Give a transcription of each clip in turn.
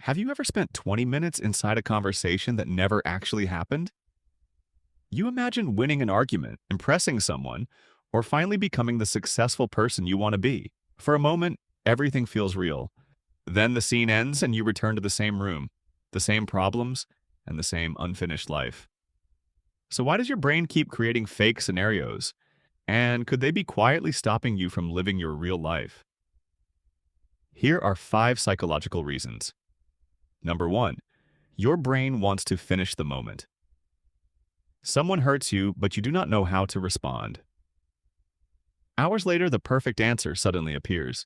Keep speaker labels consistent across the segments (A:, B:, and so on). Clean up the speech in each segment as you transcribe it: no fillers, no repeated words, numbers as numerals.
A: Have you ever spent 20 minutes inside a conversation that never actually happened? You imagine winning an argument, impressing someone, or finally becoming the successful person you want to be. For a moment, everything feels real. Then the scene ends and you return to the same room, the same problems, and the same unfinished life. So why does your brain keep creating fake scenarios? And could they be quietly stopping you from living your real life? Here are 5 psychological reasons. Number 1. Your brain wants to finish the moment. Someone hurts you, but you do not know how to respond. Hours later, the perfect answer suddenly appears.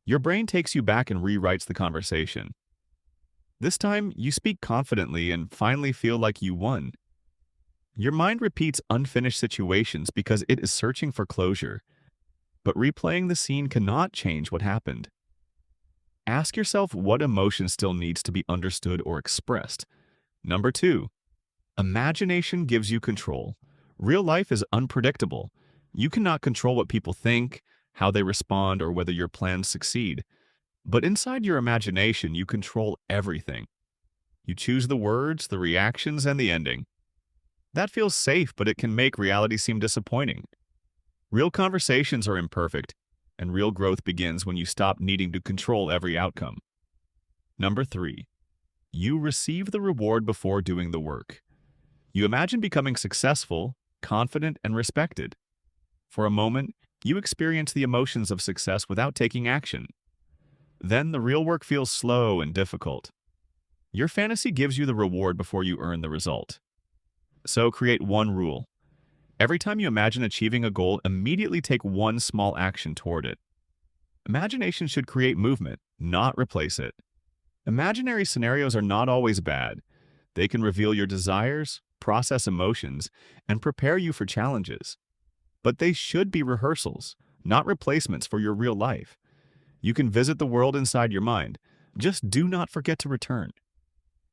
A: Your brain takes you back and rewrites the conversation. This time, you speak confidently and finally feel like you won. Your mind repeats unfinished situations because it is searching for closure, but replaying the scene cannot change what happened. Ask yourself what emotion still needs to be understood or expressed. Number 2. Imagination gives you control. Real life is unpredictable. You cannot control what people think, how they respond, or whether your plans succeed. But inside your imagination, you control everything. You choose the words, the reactions, and the ending. That feels safe, but it can make reality seem disappointing. Real conversations are imperfect, and real growth begins when you stop needing to control every outcome. Number 3. You receive the reward before doing the work. You imagine becoming successful, confident, and respected. For a moment, you experience the emotions of success without taking action. Then the real work feels slow and difficult. Your fantasy gives you the reward before you earn the result. So create one rule. Every time you imagine achieving a goal, immediately take one small action toward it. Imagination should create movement, not replace it. Imaginary scenarios are not always bad. They can reveal your desires, process emotions, and prepare you for challenges. But they should be rehearsals, not replacements for your real life. You can visit the world inside your mind. Just do not forget to return.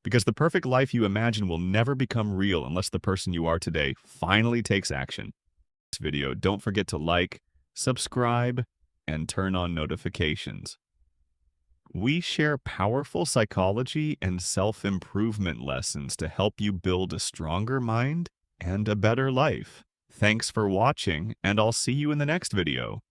A: Because the perfect life you imagine will never become real unless the person you are today finally takes action. This video, don't forget to like, subscribe, and turn on notifications. We share powerful psychology and self-improvement lessons to help you build a stronger mind and a better life. Thanks for watching, and I'll see you in the next video.